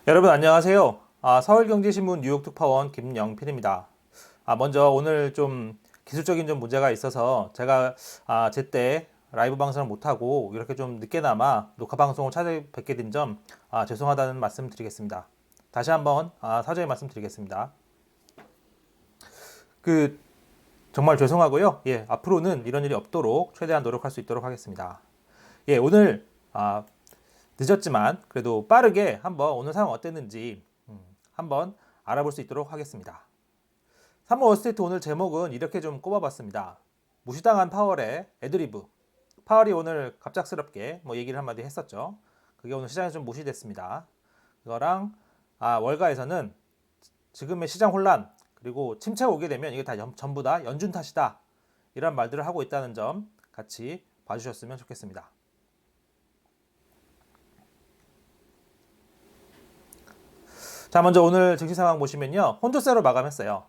여러분 안녕하세요. 서울경제신문 뉴욕 특파원 김영필입니다. 먼저 오늘 좀 기술적인 좀 문제가 있어서 제가 제때 라이브 방송을 못하고 이렇게 좀 늦게나마 녹화 방송을 찾아뵙게 된 점 죄송하다는 말씀 드리겠습니다. 다시 한번 사죄의 말씀 드리겠습니다. 정말 죄송하고요. 앞으로는 이런 일이 없도록 최대한 노력할 수 있도록 하겠습니다. 오늘 늦었지만 그래도 빠르게 한번 오늘 상황 어땠는지 한번 알아볼 수 있도록 하겠습니다. 3월 월스트리트 오늘 제목은 이렇게 좀 꼽아봤습니다. 무시당한 파월의 애드리브. 파월이 오늘 갑작스럽게 얘기를 한마디 했었죠. 그게 오늘 시장에서 좀 무시됐습니다. 그거랑 월가에서는 지금의 시장 혼란 그리고 침체가 오게 되면 이게 다 전부 다 연준 탓이다. 이런 말들을 하고 있다는 점 같이 봐주셨으면 좋겠습니다. 자, 먼저 오늘 증시 상황 보시면요. 혼조세로 마감했어요.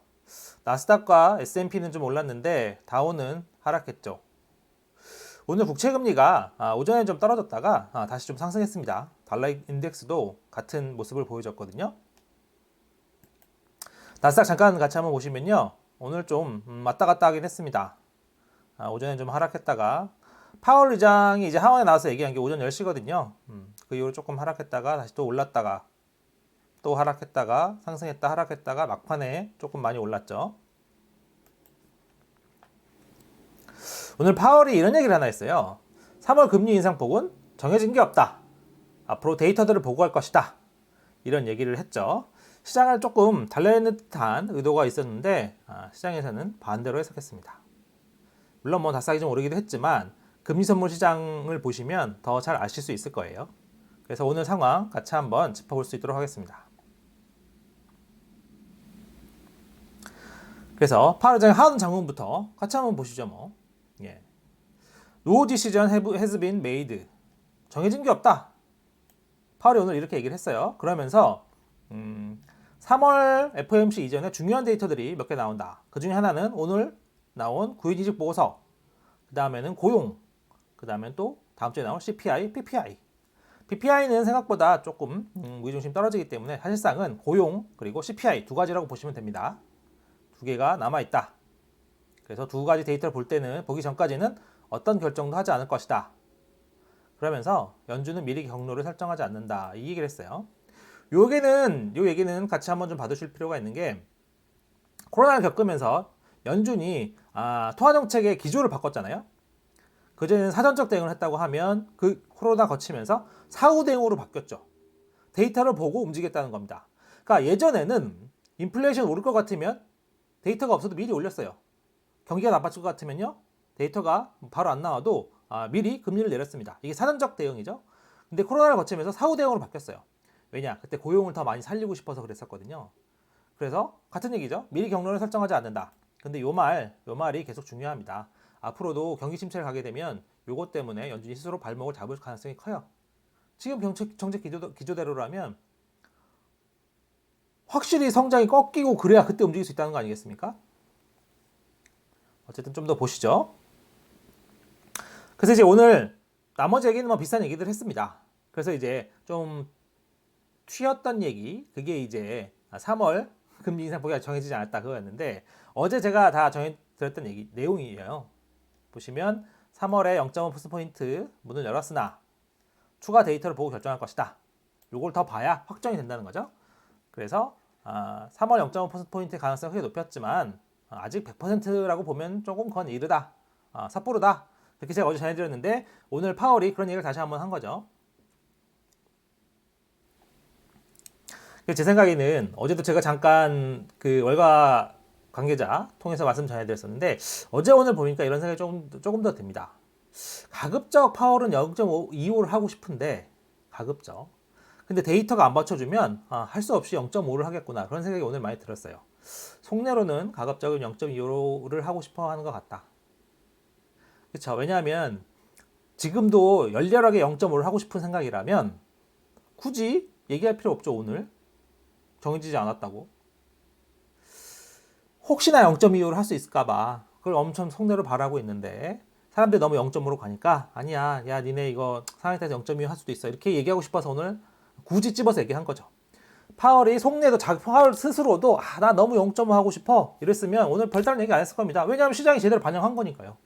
나스닥과 S&P는 좀 올랐는데 다우는 하락했죠. 오늘 국채금리가 오전에 좀 떨어졌다가 다시 좀 상승했습니다. 달러 인덱스도 같은 모습을 보여줬거든요. 나스닥 잠깐 같이 한번 보시면요. 오늘 좀 왔다 갔다 하긴 했습니다. 오전에 좀 하락했다가 파월 의장이 이제 하원에 나와서 얘기한 게 오전 10시거든요. 그 이후로 조금 하락했다가 다시 또 올랐다가 또 하락했다가 상승했다 하락했다가 막판에 조금 많이 올랐죠. 오늘 파월이 이런 얘기를 하나 했어요. 3월 금리 인상폭은 정해진 게 없다. 앞으로 데이터들을 보고할 것이다. 이런 얘기를 했죠. 시장을 조금 달래는 듯한 의도가 있었는데 시장에서는 반대로 해석했습니다. 물론 다싸기 좀 오르기도 했지만 금리 선물 시장을 보시면 더 잘 아실 수 있을 거예요. 그래서 오늘 상황 같이 한번 짚어볼 수 있도록 하겠습니다. 그래서 파월 의장의 하원 장문부터 같이 한번 보시죠. No decision has been made. 정해진 게 없다. 파월이 오늘 이렇게 얘기를 했어요. 그러면서 3월 FOMC 이전에 중요한 데이터들이 몇 개 나온다. 그 중에 하나는 오늘 나온 구인이직 보고서, 그 다음에는 고용, 그 다음에 또 다음 주에 나올 CPI, PPI. PPI는 생각보다 조금 무게중심 떨어지기 때문에 사실상은 고용 그리고 CPI 두 가지라고 보시면 됩니다. 두 개가 남아있다. 그래서 두 가지 데이터를 보기 전까지는 어떤 결정도 하지 않을 것이다. 그러면서 연준은 미리 경로를 설정하지 않는다. 이 얘기를 했어요. 요 얘기는 같이 한번 좀 봐두실 필요가 있는 게 코로나를 겪으면서 연준이 통화 정책의 기조를 바꿨잖아요. 그전에는 사전적 대응을 했다고 하면 그 코로나 거치면서 사후 대응으로 바뀌었죠. 데이터를 보고 움직였다는 겁니다. 그러니까 예전에는 인플레이션 오를 것 같으면 데이터가 없어도 미리 올렸어요. 경기가 나빠질 것 같으면요. 데이터가 바로 안 나와도 미리 금리를 내렸습니다. 이게 사전적 대응이죠. 근데 코로나를 거치면서 사후 대응으로 바뀌었어요. 왜냐? 그때 고용을 더 많이 살리고 싶어서 그랬었거든요. 그래서 같은 얘기죠. 미리 경로를 설정하지 않는다. 근데 요 말이 계속 중요합니다. 앞으로도 경기 침체를 가게 되면 요것 때문에 연준이 스스로 발목을 잡을 가능성이 커요. 지금 정책 기조대로라면 확실히 성장이 꺾이고 그래야 그때 움직일 수 있다는 거 아니겠습니까? 어쨌든 좀 더 보시죠. 그래서 이제 오늘 나머지 얘기는 비슷한 얘기들 했습니다. 그래서 이제 좀 튀었던 얘기, 그게 이제 3월 금리 인상폭이 정해지지 않았다 그거였는데 어제 제가 다 전해드렸던 얘기 내용이에요. 보시면 3월에 0.5%포인트 문을 열었으나 추가 데이터를 보고 결정할 것이다. 요걸 더 봐야 확정이 된다는 거죠. 그래서 3월 0.5%포인트의 가능성이 크게 높였지만 아직 100%라고 보면 조금 건 이르다. 섣부르다. 그렇게 제가 어제 전해드렸는데 오늘 파월이 그런 얘기를 다시 한번 한 거죠. 제 생각에는 어제도 제가 잠깐 그 월가 관계자 통해서 말씀 전해드렸었는데 어제 오늘 보니까 이런 생각이 조금 더 듭니다. 가급적 파월은 0.25를 하고 싶은데 가급적. 근데 데이터가 안 받쳐주면 할 수 없이 0.5를 하겠구나 그런 생각이 오늘 많이 들었어요. 속내로는 가급적은 0.25를 하고 싶어 하는 것 같다. 그렇죠. 왜냐하면 지금도 열렬하게 0.5를 하고 싶은 생각이라면 굳이 얘기할 필요 없죠. 오늘 정해지지 않았다고. 혹시나 0.25를 할 수 있을까봐 그걸 엄청 속내로 바라고 있는데 사람들이 너무 0.5로 가니까 니네 이거 상황에 따라서 0.25 할 수도 있어 이렇게 얘기하고 싶어서 오늘 굳이 찝어서 얘기한 거죠. 파월이 속내도 파월 스스로도 나 너무 0.5 하고 싶어 이랬으면 오늘 별다른 얘기 안 했을 겁니다. 왜냐하면 시장이 제대로 반영한 거니까요.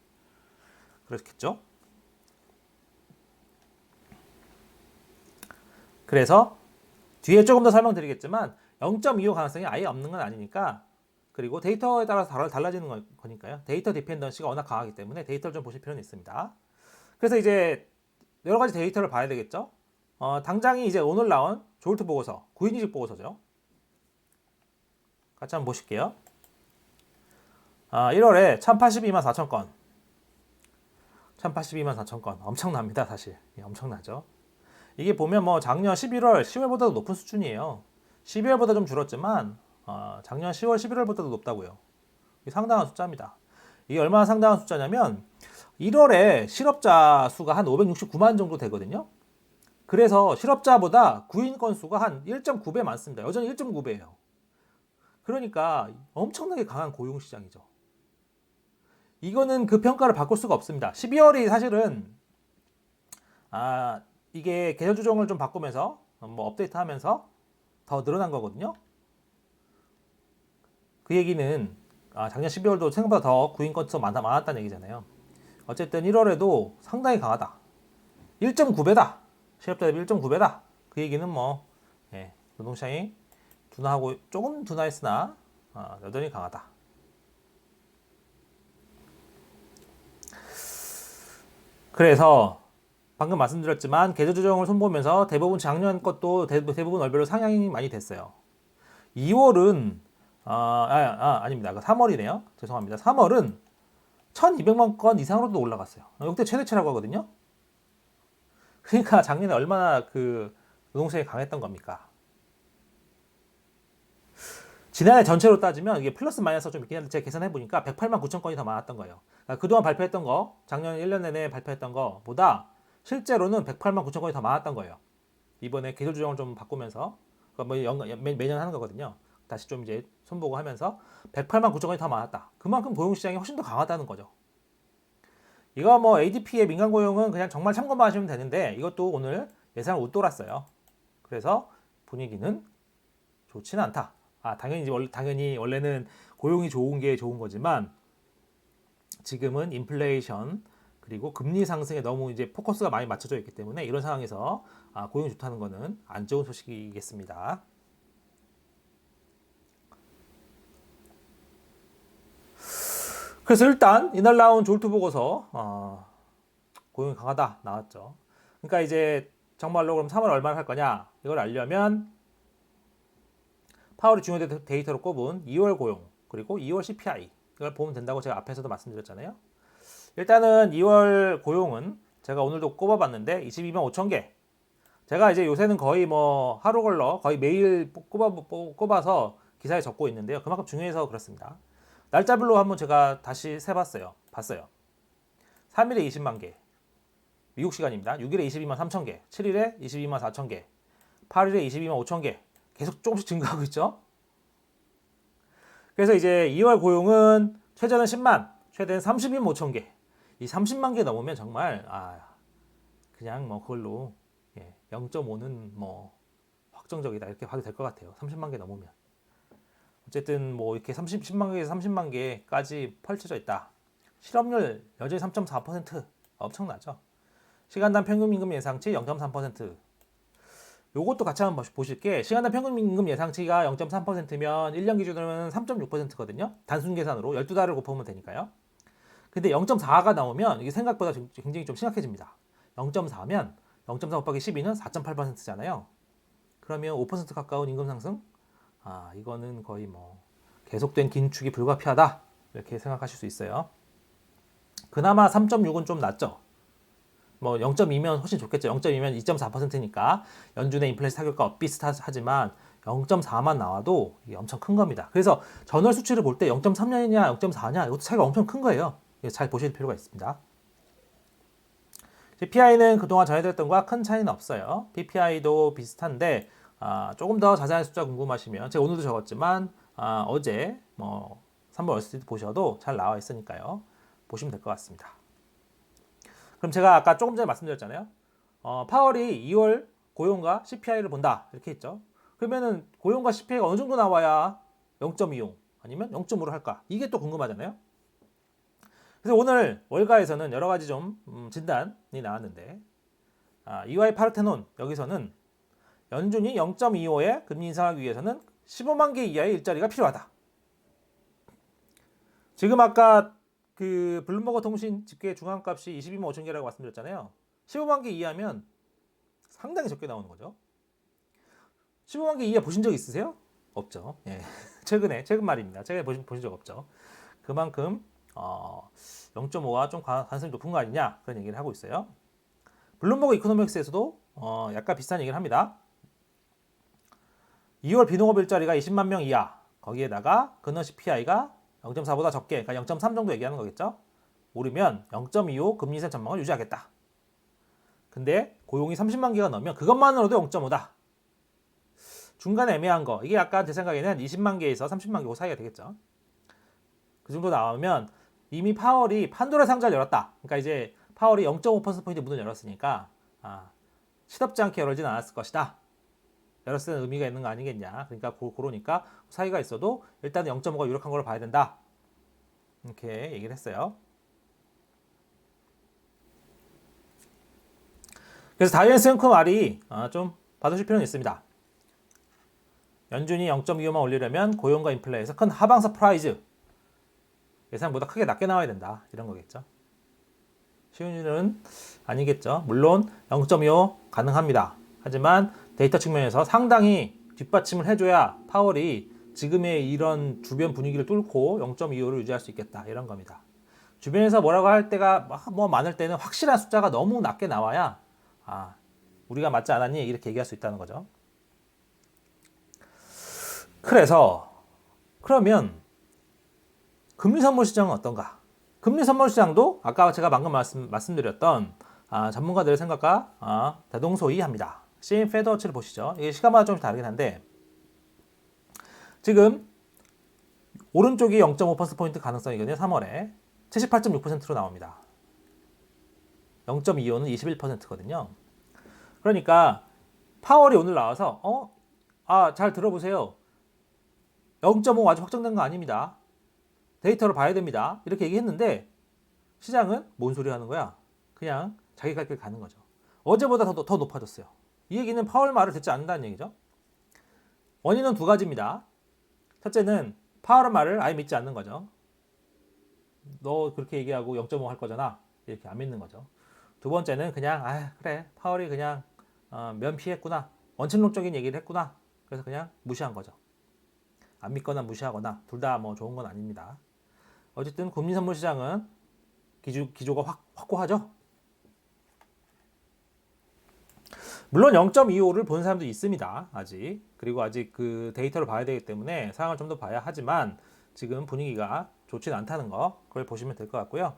그렇겠죠? 그래서 뒤에 조금 더 설명드리겠지만 0.25 가능성이 아예 없는 건 아니니까, 그리고 데이터에 따라서 달라지는 거니까요. 데이터 디펜던시가 워낙 강하기 때문에 데이터를 좀 보실 필요는 있습니다. 그래서 이제 여러 가지 데이터를 봐야 되겠죠. 당장이 이제 오늘 나온 졸트 보고서, 구인이직 보고서죠. 같이 한번 보실게요. 1월에 1082만 4천 건. 1082만 4천 건. 엄청납니다, 사실. 예, 엄청나죠. 이게 보면 뭐 작년 11월, 10월보다도 높은 수준이에요. 12월보다 좀 줄었지만 작년 10월, 11월보다도 높다고요. 이게 상당한 숫자입니다. 이게 얼마나 상당한 숫자냐면 1월에 실업자 수가 한 569만 정도 되거든요. 그래서 실업자보다 구인 건수가 한 1.9배 많습니다. 여전히 1.9배예요. 그러니까 엄청나게 강한 고용시장이죠. 이거는 그 평가를 바꿀 수가 없습니다. 12월이 사실은 이게 계절 조정을 좀 바꾸면서 뭐 업데이트하면서 더 늘어난 거거든요. 그 얘기는 작년 12월도 생각보다 더 구인 건수가 많았다는 얘기잖아요. 어쨌든 1월에도 상당히 강하다. 1.9배다. 실업자 대비 1.9배다. 그 얘기는 뭐 노동시장이 둔화하고 조금 둔화했으나 여전히 강하다. 그래서 방금 말씀드렸지만 계절 조정을 손보면서 대부분 작년 것도 대부분 월별로 상향이 많이 됐어요. 2월은 아닙니다. 3월이네요. 죄송합니다. 3월은 1200만 건 이상으로도 올라갔어요. 역대 최대치라고 하거든요. 그러니까 작년에 얼마나 그 노동시장이 강했던 겁니까? 지난해 전체로 따지면 이게 플러스 마이너스 좀 있긴 한데 제가 계산해 보니까 108만 9천 건이 더 많았던 거예요. 그러니까 그동안 발표했던 거, 작년 1년 내내 발표했던 거보다 실제로는 108만 9천 건이 더 많았던 거예요. 이번에 계절 조정을 좀 바꾸면서, 그러니까 뭐 매년 하는 거거든요. 다시 좀 이제 손보고 하면서 108만 9천 건이 더 많았다. 그만큼 고용시장이 훨씬 더 강하다는 거죠. 이거 뭐 ADP의 민간 고용은 그냥 정말 참고만 하시면 되는데 이것도 오늘 예상을 웃돌았어요. 그래서 분위기는 좋지는 않다. 당연히 원래는 고용이 좋은 게 좋은 거지만 지금은 인플레이션 그리고 금리 상승에 너무 이제 포커스가 많이 맞춰져 있기 때문에 이런 상황에서 고용이 좋다는 거는 안 좋은 소식이겠습니다. 그래서 일단 이날 나온 졸트 보고서 고용이 강하다 나왔죠. 그러니까 이제 정말로 그럼 3월 얼마나 할 거냐 이걸 알려면 파월이 중요 데이터로 꼽은 2월 고용 그리고 2월 CPI 이걸 보면 된다고 제가 앞에서도 말씀드렸잖아요. 일단은 2월 고용은 제가 오늘도 꼽아봤는데 22만 5천 개. 제가 이제 요새는 거의 뭐 하루 걸러 거의 매일 꼽아서 기사에 적고 있는데요. 그만큼 중요해서 그렇습니다. 날짜별로 한번 제가 다시 세봤어요. 봤어요. 3일에 20만 개. 미국 시간입니다. 6일에 22만 3천 개. 7일에 22만 4천 개. 8일에 22만 5천 개. 계속 조금씩 증가하고 있죠. 그래서 이제 2월 고용은 최저는 10만, 최대는 30만 5천 개. 이 30만 개 넘으면 정말 그냥 뭐 그걸로 0.5는 뭐 확정적이다 이렇게 봐도 될 것 같아요. 30만 개 넘으면. 어쨌든 뭐 이렇게 10만 개에서 30만 개까지 펼쳐져 있다. 실업률 여전히 3.4% 엄청나죠. 시간당 평균임금 예상치 0.3%. 요것도 같이 한번 보실 게 시간당 평균임금 예상치가 0.3%면 1년 기준으로는 3.6%거든요. 단순 계산으로 12달을 곱하면 되니까요. 근데 0.4가 나오면 이게 생각보다 굉장히 좀 심각해집니다. 0.4면 0.4 곱하기 12는 4.8%잖아요. 그러면 5% 가까운 임금 상승? 이거는 거의 뭐 계속된 긴축이 불가피하다 이렇게 생각하실 수 있어요. 그나마 3.6은 좀 낮죠. 뭐 0.2면 훨씬 좋겠죠. 0.2면 2.4%니까 연준의 인플레이션 타격과 비슷하지만 0.4만 나와도 이게 엄청 큰 겁니다. 그래서 전월 수치를 볼 때 0.3냐냐 0.4냐 이것도 차이가 엄청 큰 거예요. 잘 보실 필요가 있습니다. CPI는 그동안 전해드렸던 것과 큰 차이는 없어요. PPI도 비슷한데 조금 더 자세한 숫자 궁금하시면 제가 오늘도 적었지만 어제 뭐 3월 월스트리트 보셔도 잘 나와 있으니까요. 보시면 될 것 같습니다. 그럼 제가 아까 조금 전에 말씀드렸잖아요. 파월이 2월 고용과 CPI를 본다 이렇게 했죠. 그러면은 고용과 CPI가 어느 정도 나와야 0.25 아니면 0.5를 할까? 이게 또 궁금하잖아요. 그래서 오늘 월가에서는 여러 가지 좀 진단이 나왔는데 EY 파르테논 여기서는 연준이 0.25의 금리 인상하기 위해서는 15만 개 이하의 일자리가 필요하다. 지금 아까 그 블룸버그 통신 집계 중앙값이 22만 5천 개라고 말씀드렸잖아요. 15만 개 이하면 상당히 적게 나오는 거죠. 15만 개 이하 보신 적 있으세요? 없죠. 예. 최근 말입니다. 최근에 보신 적 없죠. 그만큼 0.5가 좀 가능성이 높은 거 아니냐 그런 얘기를 하고 있어요. 블룸버그 이코노믹스에서도 약간 비슷한 얘기를 합니다. 2월 비농업 일자리가 20만 명 이하 거기에다가 근원 CPI가 0.4보다 적게 그러니까 0.3 정도 얘기하는 거겠죠. 오르면 0.25 금리 인상 전망을 유지하겠다. 근데 고용이 30만 개가 넘으면 그것만으로도 0.5다. 중간에 애매한 거 이게 약간 제 생각에는 20만 개에서 30만 개 그 사이가 되겠죠. 그 정도 나오면 이미 파월이 판도라 상자를 열었다. 그러니까 이제 파월이 0.5%포인트 문을 열었으니까 시덥지 않게 열어지는 않았을 것이다. 열었을 때는 의미가 있는 거 아니겠냐. 그러니까 그러니까 사이가 있어도 일단은 0.5가 유력한 걸로 봐야 된다. 이렇게 얘기를 했어요. 그래서 다이앤스 앵커 말이 좀 받으실 필요는 있습니다. 연준이 0.25만 올리려면 고용과 인플레에서 큰 하방 서프라이즈 예상보다 크게 낮게 나와야 된다. 이런 거겠죠. 쉬운 일은 아니겠죠. 물론 0.25 가능합니다. 하지만 데이터 측면에서 상당히 뒷받침을 해줘야 파월이 지금의 이런 주변 분위기를 뚫고 0.25를 유지할 수 있겠다. 이런 겁니다. 주변에서 뭐라고 할 때가 뭐 많을 때는 확실한 숫자가 너무 낮게 나와야 우리가 맞지 않았니? 이렇게 얘기할 수 있다는 거죠. 그러면 금리 선물 시장은 어떤가? 금리 선물 시장도 아까 제가 방금 말씀드렸던 전문가들의 생각과 대동소이합니다. CM 페더치를 보시죠. 이게 시간마다 좀 다르긴 한데 지금 오른쪽이 0.5%포인트 가능성이거든요. 3월에 78.6%로 나옵니다. 0.25는 21%거든요. 그러니까 파월이 오늘 나와서 잘 들어보세요. 0.5 아직 확정된 거 아닙니다. 데이터를 봐야 됩니다. 이렇게 얘기했는데 시장은 뭔 소리 하는 거야? 그냥 자기 갈 길 가는 거죠. 어제보다 더 높아졌어요. 이 얘기는 파월 말을 듣지 않는다는 얘기죠. 원인은 두 가지입니다. 첫째는 파월 말을 아예 믿지 않는 거죠. 너 그렇게 얘기하고 0.5 할 거잖아. 이렇게 안 믿는 거죠. 두 번째는 그냥 그래 파월이 그냥 면피했구나. 원칙론적인 얘기를 했구나. 그래서 그냥 무시한 거죠. 안 믿거나 무시하거나 둘 다 뭐 좋은 건 아닙니다. 어쨌든 금리 선물 시장은 기조가 확고하죠. 물론 0.25를 본 사람도 있습니다. 아직. 그리고 아직 그 데이터를 봐야 되기 때문에 상황을 좀 더 봐야 하지만 지금 분위기가 좋지는 않다는 거 그걸 보시면 될 것 같고요.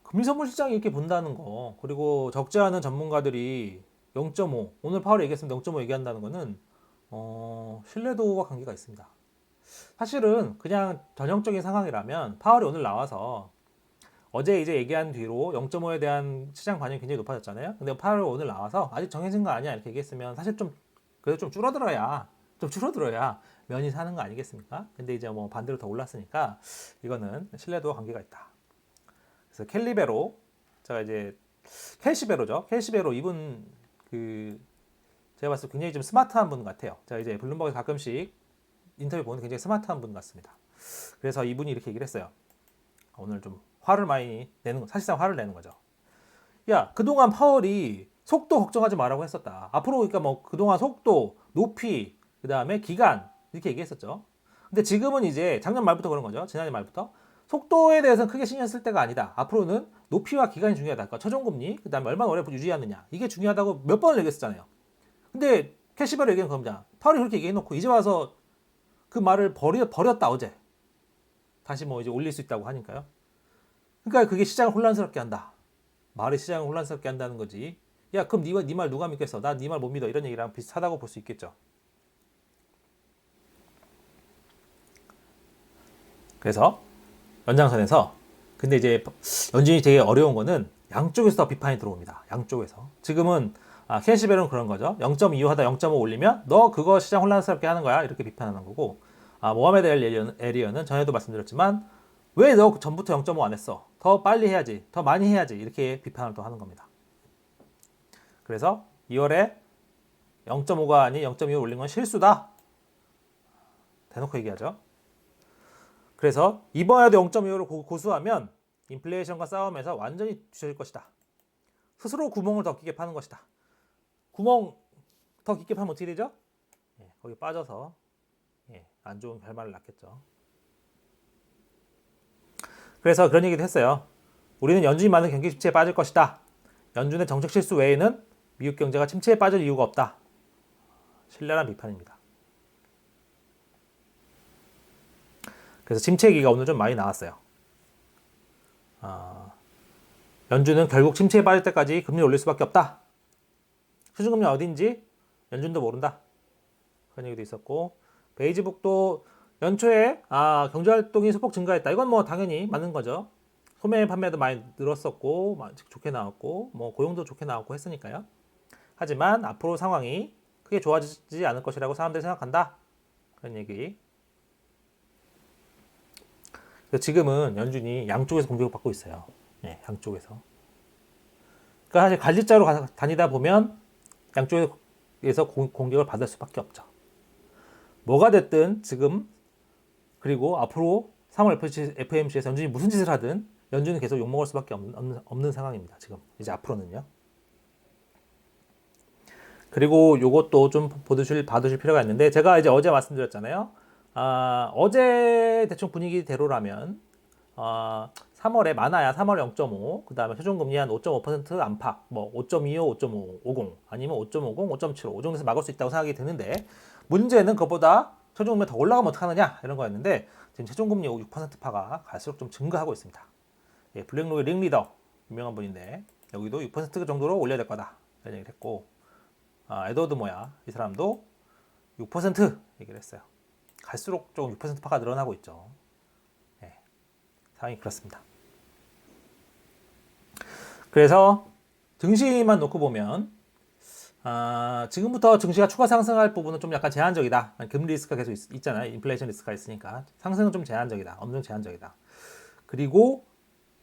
금리 선물 시장이 이렇게 본다는 거 그리고 적지 않은 전문가들이 0.5 오늘 파월 얘기했으면 0.5 얘기한다는 거는 신뢰도와 관계가 있습니다. 사실은 그냥 전형적인 상황이라면 파월이 오늘 나와서 어제 이제 얘기한 뒤로 0.5에 대한 시장 반영이 굉장히 높아졌잖아요. 근데 파월이 오늘 나와서 아직 정해진 거 아니야 이렇게 얘기했으면 사실 그래도 좀 줄어들어야 면이 사는 거 아니겠습니까? 근데 이제 뭐 반대로 더 올랐으니까 이거는 신뢰도와 관계가 있다. 그래서 제가 이제 켈시베로죠. 켈시베로 이분 제가 봤을 때 굉장히 좀 스마트한 분 같아요. 제가 이제 블룸버그 가끔씩 인터뷰 보는 굉장히 스마트한 분 같습니다. 그래서 이분이 이렇게 얘기를 했어요. 오늘 좀 화를 많이 내는 거, 사실상 화를 내는 거죠. 야, 그동안 파월이 속도 걱정하지 말라고 했었다. 앞으로 그러니까 뭐 그동안 속도, 높이, 그 다음에 기간 이렇게 얘기했었죠. 근데 지금은 이제 작년 말부터 그런 거죠. 지난해 말부터 속도에 대해서는 크게 신경 쓸 때가 아니다. 앞으로는 높이와 기간이 중요하다. 그러니까 최종금리, 그 다음에 얼마나 오래 유지하느냐 이게 중요하다고 몇 번을 얘기했었잖아요. 근데 캐시베로 얘기는 겁니다. 파월이 그렇게 얘기해놓고 이제 와서 그 말을 버렸다 어제. 다시 뭐 이제 올릴 수 있다고 하니까요. 그러니까 그게 시장을 혼란스럽게 한다. 말이 시장을 혼란스럽게 한다는 거지. 야 그럼 네 말 누가 믿겠어? 난 네 말 못 믿어. 이런 얘기랑 비슷하다고 볼 수 있겠죠. 그래서 연장선에서 근데 이제 연준이 되게 어려운 거는 양쪽에서 더 비판이 들어옵니다. 양쪽에서. 지금은 캐시벨은 그런 거죠. 0.25 하다 0.5 올리면 너 그거 시장 혼란스럽게 하는 거야. 이렇게 비판하는 거고, 모하메드 에리언은 전에도 말씀드렸지만 왜 너 전부터 0.5 안 했어? 더 빨리 해야지. 더 많이 해야지. 이렇게 비판을 또 하는 겁니다. 그래서 2월에 0.5가 아닌 0.25 올린 건 실수다. 대놓고 얘기하죠. 그래서 이번에도 0.25를 고수하면 인플레이션과 싸움에서 완전히 뒤처질 것이다. 스스로 구멍을 더 깊게 파는 것이다. 구멍 더 깊게 파면 어떻게 되죠? 거기 빠져서 안 좋은 결말을 낳겠죠. 그래서 그런 얘기도 했어요. 우리는 연준이 만든 경기 침체에 빠질 것이다. 연준의 정책 실수 외에는 미국 경제가 침체에 빠질 이유가 없다. 신랄한 비판입니다. 그래서 침체 얘기가 오늘 좀 많이 나왔어요. 연준은 결국 침체에 빠질 때까지 금리 올릴 수밖에 없다. 수준금리 어딘지 연준도 모른다. 그런 얘기도 있었고, 베이지북도 연초에 경제활동이 소폭 증가했다. 이건 뭐 당연히 맞는 거죠. 소매 판매도 많이 늘었었고 좋게 나왔고 고용도 좋게 나왔고 했으니까요. 하지만 앞으로 상황이 크게 좋아지지 않을 것이라고 사람들이 생각한다. 그런 얘기. 그래서 지금은 연준이 양쪽에서 공격을 받고 있어요. 양쪽에서. 그러니까 사실 갈리자로 다니다 보면 양쪽에서 공격을 받을 수밖에 없죠. 뭐가 됐든 지금 그리고 앞으로 3월 FOMC에서 연준이 무슨 짓을 하든 연준은 계속 욕먹을 수밖에 없는 상황입니다. 지금 이제 앞으로는요. 그리고 요것도 좀 봐두실 필요가 있는데, 제가 이제 어제 말씀드렸잖아요. 어제 대충 분위기대로라면 3월에 많아야 3월 0.5, 그 다음에 최종금리 한 5.5% 안팎, 5.25, 5.50 아니면 5.50, 5.75 정도에서 막을 수 있다고 생각이 드는데, 문제는 그보다 최종금리가 더 올라가면 어떡하느냐 이런 거였는데, 지금 최종금리 6%파가 갈수록 좀 증가하고 있습니다. 블랙록의 링리더 유명한 분인데 여기도 6% 정도로 올려야 될 거다 이런 얘기를 했고, 에드워드 모야 이 사람도 6% 얘기를 했어요. 갈수록 조금 6%파가 늘어나고 있죠. 상황이 그렇습니다. 그래서 증시만 놓고 보면 지금부터 증시가 추가 상승할 부분은 좀 약간 제한적이다. 금리 리스크가 계속 있잖아요. 인플레이션 리스크가 있으니까 상승은 좀 제한적이다. 어느 정도 제한적이다. 그리고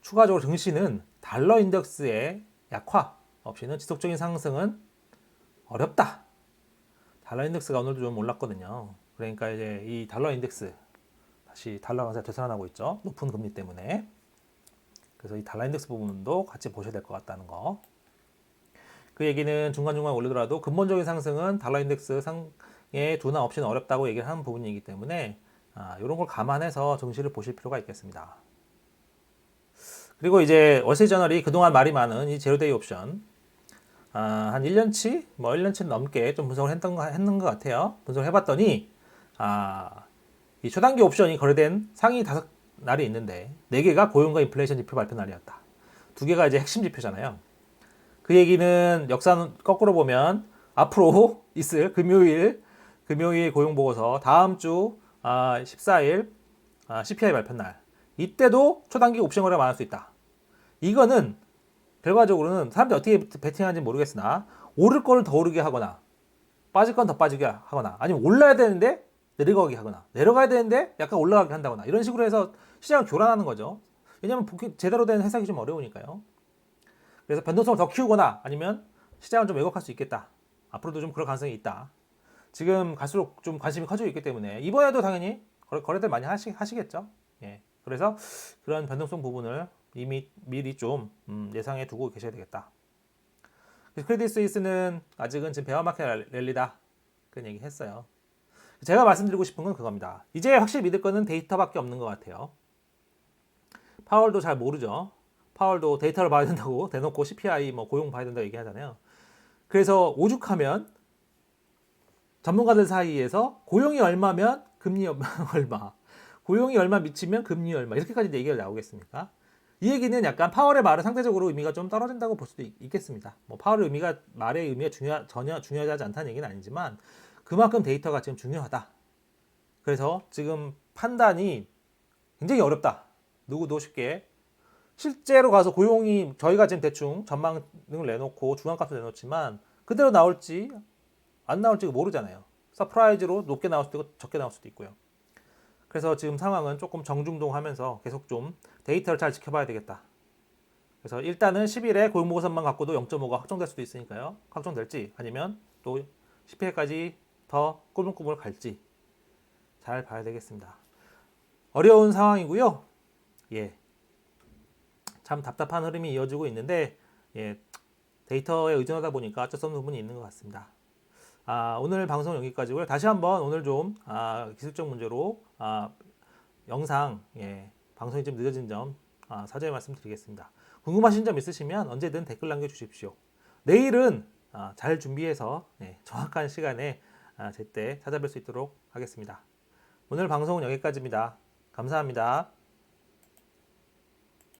추가적으로 증시는 달러 인덱스의 약화 없이는 지속적인 상승은 어렵다. 달러 인덱스가 오늘도 좀 올랐거든요. 그러니까 이제 이 달러 인덱스 다시 달러 강세가 되살아나고 있죠. 높은 금리 때문에. 그래서 이 달러 인덱스 부분도 같이 보셔야 될 것 같다는 거. 그 얘기는 중간중간 올리더라도 근본적인 상승은 달러 인덱스 상의 둔화 없이는 어렵다고 얘기를 하는 부분이기 때문에 이런 걸 감안해서 증시를 보실 필요가 있겠습니다. 그리고 이제 월스트리트저널이 그동안 말이 많은 이 제로데이 옵션 한 1년치? 1년치 넘게 좀 분석을 했는 것 같아요. 분석을 해봤더니 이 초단기 옵션이 거래된 상위 5날이 있는데 4개가 고용과 인플레이션 지표 발표 날이었다. 2개가 이제 핵심 지표잖아요. 그 얘기는 역사는 거꾸로 보면 앞으로 있을 금요일 고용 보고서 다음 주 14일 CPI 발표 날 이때도 초단기 옵션 거래가 많을 수 있다. 이거는 결과적으로는 사람들이 어떻게 베팅하는지 모르겠으나 오를 거를 더 오르게 하거나 빠질 건 더 빠지게 하거나 아니면 올라야 되는데 내려가게 하거나 내려가야 되는데 약간 올라가게 한다거나 이런 식으로 해서 시장을 교란하는 거죠. 왜냐하면 제대로 된 해석이 좀 어려우니까요. 그래서 변동성을 더 키우거나 아니면 시장을 좀 왜곡할 수 있겠다. 앞으로도 좀 그럴 가능성이 있다. 지금 갈수록 좀 관심이 커지고 있기 때문에 이번에도 당연히 거래들 많이 하시겠죠. 그래서 그런 변동성 부분을 이미 미리 좀 예상해 두고 계셔야 되겠다. 크레딧 스위스는 아직은 지금 베어마켓 랠리다 그런 얘기 했어요. 제가 말씀드리고 싶은 건 그겁니다. 이제 확실히 믿을 거는 데이터밖에 없는 것 같아요. 파월도 잘 모르죠. 파월도 데이터를 봐야 된다고 대놓고 CPI 고용 봐야 된다고 얘기하잖아요. 그래서 오죽하면 전문가들 사이에서 고용이 얼마면 금리 얼마, 고용이 얼마 미치면 금리 얼마 이렇게까지 얘기가 나오겠습니까? 이 얘기는 약간 파월의 말은 상대적으로 의미가 좀 떨어진다고 볼 수도 있겠습니다. 파월의 말의 의미가 전혀 중요하지 않다는 얘기는 아니지만 그만큼 데이터가 지금 중요하다. 그래서 지금 판단이 굉장히 어렵다. 누구도 쉽게 실제로 가서 고용이 저희가 지금 대충 전망을 내놓고 중간값을 내놓지만 그대로 나올지 안 나올지 모르잖아요. 서프라이즈로 높게 나올 수도 있고 적게 나올 수도 있고요. 그래서 지금 상황은 조금 정중동하면서 계속 좀 데이터를 잘 지켜봐야 되겠다. 그래서 일단은 10일에 고용보고서만 갖고도 0.5가 확정될 수도 있으니까요. 확정될지 아니면 또 10회까지 더 꾸물꾸물 갈지 잘 봐야 되겠습니다. 어려운 상황이고요. 예, 참 답답한 흐름이 이어지고 있는데 예, 데이터에 의존하다 보니까 어쩔 수 없는 부분이 있는 것 같습니다. 오늘 방송 여기까지고요. 다시 한번 오늘 좀 기술적 문제로 영상 방송이 좀 늦어진 점 사죄의 말씀 드리겠습니다. 궁금하신 점 있으시면 언제든 댓글 남겨주십시오. 내일은 잘 준비해서 정확한 시간에 제때 찾아뵐 수 있도록 하겠습니다. 오늘 방송은 여기까지입니다. 감사합니다.